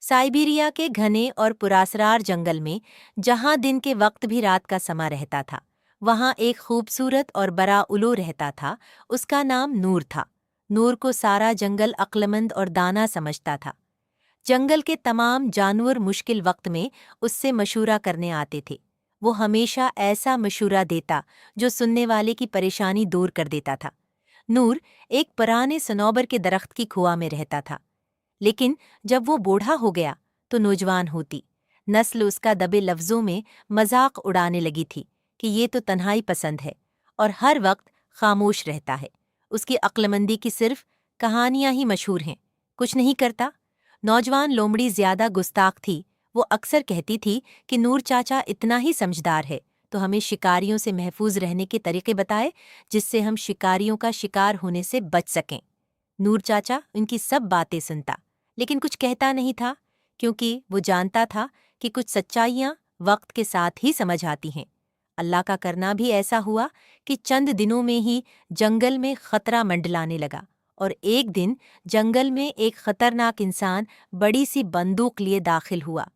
Siberia के घने और पुरासरार जंगल में, जहाँ दिन के वक्त भी रात का समा रहता था, वहाँ एक खूबसूरत और बड़ा उल्लू रहता था। उसका नाम नूर था। नूर को सारा जंगल अक्लमंद और दाना समझता था। जंगल के तमाम जानवर मुश्किल वक्त में उससे मशूरा करने आते थे। वो हमेशा ऐसा मशूरा देता जो सुनने वाले की परेशानी दूर कर देता था। नूर एक पुराने सनोबर के दरख्त की खुआ में रहता था। लेकिन जब वो बूढ़ा हो गया तो नौजवान होती नस्ल उसका दबे लफ्जों में मजाक उड़ाने लगी थी कि ये तो तन्हाई पसंद है और हर वक्त खामोश रहता है। उसकी अक्लमंदी की सिर्फ कहानियां ही मशहूर हैं, कुछ नहीं करता। नौजवान लोमड़ी ज्यादा गुस्ताख थी। वो अक्सर कहती थी कि नूर चाचा इतना ही समझदार है तो हमें शिकारियों से महफूज रहने के तरीके बताए, जिससे हम शिकारियों का शिकार होने से बच सकें। नूर चाचा उनकी सब बातें सुनता, लेकिन कुछ कहता नहीं था, क्योंकि वो जानता था कि कुछ सच्चाइयां वक्त के साथ ही समझ आती हैं। अल्लाह का करना भी ऐसा हुआ कि चंद दिनों में ही जंगल में खतरा मंडलाने लगा, और एक दिन जंगल में एक खतरनाक इंसान बड़ी सी बंदूक लिए दाखिल हुआ,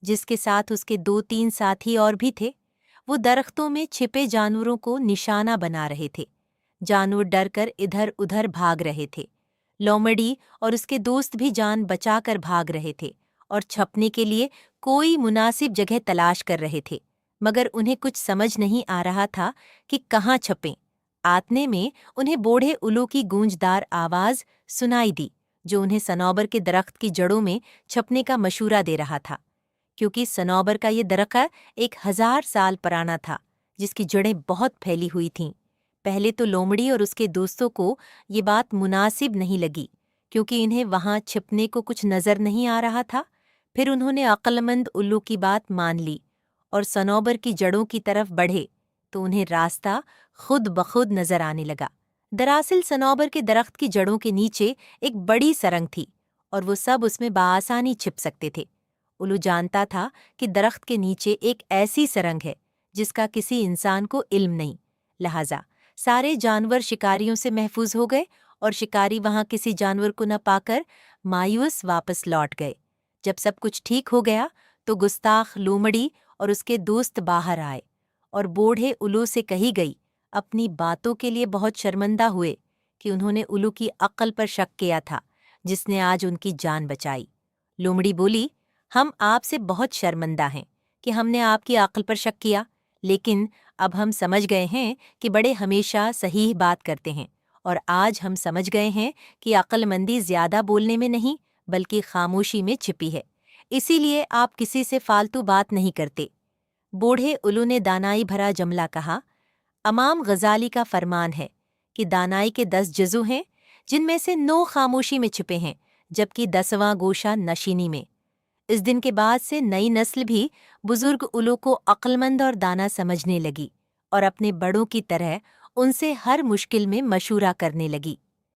जिसके साथ उसके 2-3 साथी और भी थे। वो दरख्तों में छिपे जानवरों को निशाना बना रहे थे। जानवर डर कर इधर उधर भाग रहे थे। लोमड़ी और उसके दोस्त भी जान बचाकर भाग रहे थे और छपने के लिए कोई मुनासिब जगह तलाश कर रहे थे, मगर उन्हें कुछ समझ नहीं आ रहा था कि कहाँ छपें। आतने में उन्हें बूढ़े उल्लू की गूंजदार आवाज सुनाई दी, जो उन्हें सनौबर के दरख्त की जड़ों में छपने का मशूरा दे रहा था। क्योंकि सनौबर का ये दरख्त 1000 साल पुराना था, जिसकी जड़ें बहुत फैली हुई थीं। पहले तो लोमड़ी और उसके दोस्तों को ये बात मुनासिब नहीं लगी, क्योंकि इन्हें वहां छिपने को कुछ नजर नहीं आ रहा था। फिर उन्होंने अक्लमंद उल्लू की बात मान ली और सनौबर की जड़ों की तरफ बढ़े, तो उन्हें रास्ता खुद बखुद नजर आने लगा। दरअसल सनौबर के दरख्त की जड़ों के नीचे एक बड़ी सरंग थी और वो सब उसमें बाआसानी छिप सकते थे। उल्लू जानता था कि दरख्त के नीचे एक ऐसी सरंग है जिसका किसी इंसान को इल्म नहीं। लिहाजा सारे जानवर शिकारियों से महफूज हो गए और शिकारी वहां किसी जानवर को न पाकर मायूस वापस लौट गए। जब सब कुछ ठीक हो गया तो गुस्ताख लोमड़ी और उसके दोस्त बाहर आए और बूढ़े उल्लू से कही गई अपनी बातों के लिए बहुत शर्मिंदा हुए कि उन्होंने उल्लू की अक्ल पर शक किया था, जिसने आज उनकी जान बचाई। लोमड़ी बोली, हम आपसे बहुत शर्मिंदा हैं कि हमने आपकी अक्ल पर शक किया, लेकिन अब हम समझ गए हैं कि बड़े हमेशा सही बात करते हैं, और आज हम समझ गए हैं कि अक्लमंदी ज्यादा बोलने में नहीं बल्कि खामोशी में छिपी है। इसीलिए आप किसी से फालतू बात नहीं करते। बूढ़े उल्लू ने दानाई भरा जमला कहा, इमाम गजाली का फरमान है कि दानाई के 10 जज़ू हैं, जिनमें से 9 खामोशी में छिपे हैं, जबकि 10वां गोशा नशीनी में। इस दिन के बाद से नई नस्ल भी बुजुर्ग उल्लू को अक्लमंद और दाना समझने लगी और अपने बड़ों की तरह उनसे हर मुश्किल में मशूरा करने लगी।